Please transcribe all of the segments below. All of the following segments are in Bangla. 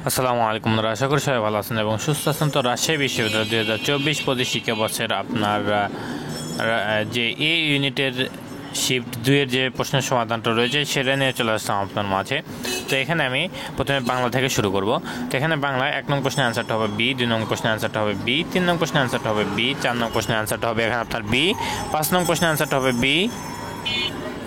আসসালামু আলাইকুম বন্ধুরা, আশা করি সবাই ভালো আছেন এবং সুস্থ আছেন। তো রাজশাহী বিশ্ববিদ্যালয় 2024-25 শিক্ষাবর্ষের আপনার যে এ ইউনিটের শিফট 2-এর যে প্রশ্নের সমাধানটা রয়েছে সেটা নিয়ে চলে আসলাম আপনার মাঝে। তো এখানে আমি প্রথমে বাংলা থেকে শুরু করব। তো এখানে বাংলা 1 নং প্রশ্নের অ্যান্সারটা হবে বি, 2 নং প্রশ্নের অ্যান্সারটা হবে বি, 3 নং প্রশ্নের অ্যান্সারটা হবে বি, 4 নং প্রশ্নের অ্যান্সারটা হবে এখানে আপনার বি, 5 নং প্রশ্নের অ্যান্সারটা হবে বি।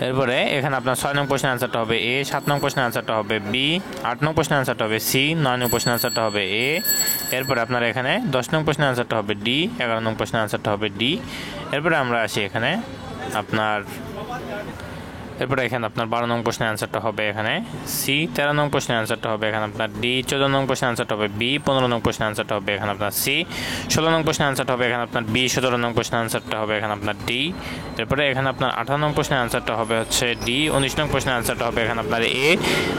এরপরে এখানে আপনার 6 নং প্রশ্নের অ্যান্সারটা হবে এ, 7 নং প্রশ্নের অ্যান্সারটা হবে বি, 8 নং প্রশ্নের অ্যান্সারটা হবে সি, 9 নং প্রশ্নের অ্যান্সারটা হবে এ। এরপরে আপনার এখানে 10 নং প্রশ্নের অ্যান্সারটা হবে ডি, 11 নং প্রশ্নের অ্যান্সারটা হবে ডি। এরপরে আমরা আসি এখানে আপনার 12 নং প্রশ্নের অ্যান্সারটা হবে এখানে সি, 13 নং প্রশ্নের অ্যান্সারটা হবে এখানে আপনার ডি, 14 নং প্রশ্নের অ্যান্সারটা হবে বি, 15 নং প্রশ্নের অ্যান্সারটা হবে এখানে আপনার সি, 16 নং প্রশ্নের অ্যান্সারটা হবে এখানে আপনার বি, 17 নং প্রশ্নের অ্যান্সারটা হবে এখানে আপনার ডি। এরপরে এখানে আপনার 18 নং প্রশ্নের অ্যান্সারটা হবে হচ্ছে ডি, 19 নং প্রশ্নের অ্যান্সারটা হবে এখানে আপনার এ,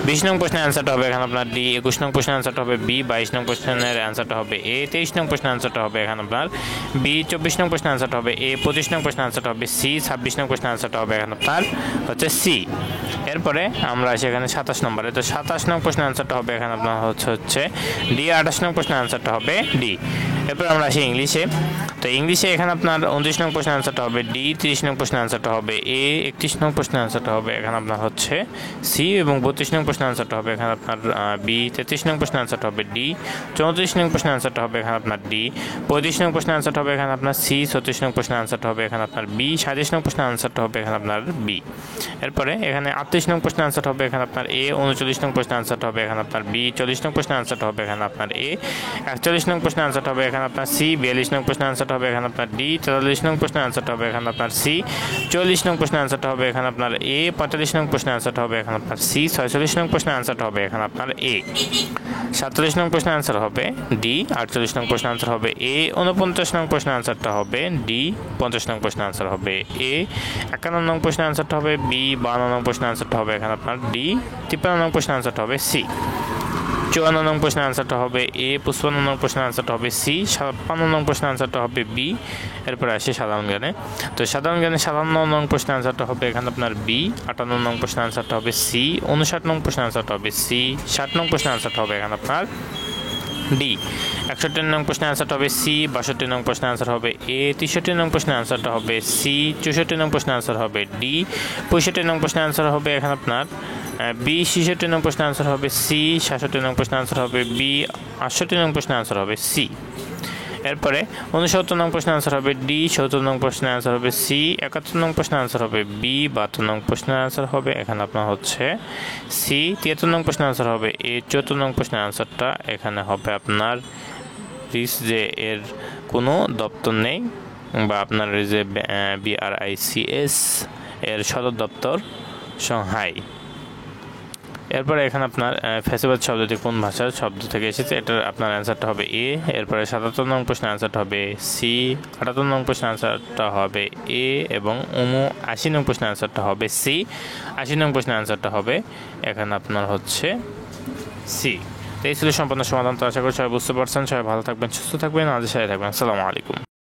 20 নং প্রশ্নের অ্যান্সারটা হবে এখানে আপনার ডি, 21 নং প্রশ্নের অ্যান্সারটা হবে বি, 22 নং প্রশ্নের অ্যান্সারটা হবে এ, 23 নং প্রশ্নের অ্যান্সারটা হবে এখানে আপনার বি, 24 নং প্রশ্নের অ্যান্সারটা হবে এ, 25 নং প্রশ্নের অ্যান্সারটা হবে সি, 26 নং প্রশ্নের অ্যান্সারটা হবে এখানে আপনার হচ্ছে সি। এরপরে আমরা আসি এখানে 27 নম্বরে। তো 27 নং প্রশ্নের অ্যান্সারটা হবে এখানে আপনার হচ্ছে ডি, 28 নং প্রশ্নের অ্যান্সারটা হবে ডি। এরপর আমরা আসি ইংলিশে। তো ইংলিশে এখানে আপনার 29 নং প্রশ্নের অ্যান্সারটা হবে ডি, 30 নং প্রশ্নের অ্যান্সারটা হবে এ, 31 নং প্রশ্নের অ্যান্সারটা হবে এখানে আপনার হচ্ছে সি এবং 32 নং প্রশ্নের অ্যান্সারটা হবে এখানে আপনার বি, 33 নং প্রশ্নের অ্যান্সারটা হবে ডি, 34 নং প্রশ্নের অ্যান্সারটা হবে এখানে আপনার ডি, 35 নং প্রশ্নের অ্যান্সারটা হবে এখানে আপনার সি, 36 নং প্রশ্নের অ্যান্সারটা হবে এখানে আপনার বি, 37 নং প্রশ্নের অ্যান্সারটা হবে এখানে আপনার বি। এরপরে এখানে 38 নং প্রশ্নের অ্যান্সারটা হবে এখানে আপনার এ, 39 নং প্রশ্নের অ্যান্সারটা হবে এখানে আপনার বি, 40 নং প্রশ্নের অ্যান্সারটা হবে এখানে আপনার এ, 41 নং প্রশ্নের অ্যান্সারটা হবে এখানে আপনার সি, 42 নং প্রশ্নের অ্যান্সারটা হবে এখানে আপনার ডি, 43 নং প্রশ্নের অ্যান্সারটা হবে এখানে আপনার সি, 44 নং প্রশ্নের অ্যান্সারটা হবে এখানে আপনার এ, 45 নং প্রশ্নের অ্যান্সারটা হবে এখানে আপনার সি, 46 নং প্রশ্নের অ্যান্সারটা হবে এখানে আপনার এ, 47 নং প্রশ্নের অ্যান্সার হবে ডি, 48 নং প্রশ্নের অ্যান্সার হবে এ, 49 নং প্রশ্নের অ্যান্সারটা হবে ডি, 50 নং প্রশ্নের অ্যান্সার হবে এ, 51 নং প্রশ্নের অ্যান্সারটা হবে বি, 52 নং প্রশ্নের অ্যান্সারটা হবে এখানে আপনার ডি, 53 নং প্রশ্নের অ্যান্সারটা হবে সি, 54 নং প্রশ্নের অ্যান্সারটা হবে এ, 55 নং প্রশ্নের অ্যান্সারটা হবে সি, 56 নং প্রশ্নের অ্যান্সারটা হবে বি। এরপরে আসে সাধারণ জ্ঞানে। তো সাধারণ জ্ঞানে 57 নং প্রশ্নের অ্যান্সারটা হবে এখানে আপনার বি, 58 নং প্রশ্নের অ্যান্সারটা হবে সি, 59 নং প্রশ্নের অ্যান্সারটা হবে সি, 60 নং প্রশ্নের অ্যান্সারটা হবে এখানে আপনার ডি, 61 নং প্রশ্নের অ্যান্সারটা হবে সি, 62 নং প্রশ্নের অ্যান্সার হবে এ, 63 নং প্রশ্নের অ্যান্সারটা হবে সি, 64 নং প্রশ্নের অ্যান্সার হবে ডি, 65 নং প্রশ্নের অ্যান্সার হবে এখানে আপনার বি, 66 নং প্রশ্নের অ্যান্সার হবে সি, 67 নং প্রশ্নের অ্যান্সার হবে বি, 68 নং প্রশ্নের অ্যান্সার হবে সি। এরপরে 69 নং প্রশ্নের অ্যান্সার হবে ডি, 70 নং প্রশ্নের অ্যান্সার হবে সি, 71 নং প্রশ্নের অ্যান্সার হবে বি, 72 নং প্রশ্নের অ্যান্সার হবে এখানে আপনার হচ্ছে সি, 73 নং প্রশ্নের অ্যান্সার হবে এ, 74 নং প্রশ্নের অ্যান্সারটা এখানে হবে আপনার যে এর কোনো দপ্তর নেই বা আপনার যে BRICS এর সদর দপ্তর সংহাই। এরপরে এখানে আপনার ফ্যাসিবাদ শব্দটি কোন ভাষার শব্দ থেকে এসেছে, এটার আপনার অ্যান্সারটা হবে এ। এরপরে 77 নং প্রশ্নের অ্যান্সারটা হবে সি, 78 নং প্রশ্নের অ্যান্সারটা হবে এ এবং 80 নং প্রশ্নের অ্যান্সারটা হবে সি, 80 নং প্রশ্নের অ্যান্সারটা হবে এখানে আপনার হচ্ছে সি। তো এই ছিল সম্পূর্ণ সমাধান। তো আশা করি সবাই বুঝতে পারছেন। সবাই ভালো থাকবেন, সুস্থ থাকবেন, আমাদের সাথে থাকবেন। আসসালামু আলাইকুম।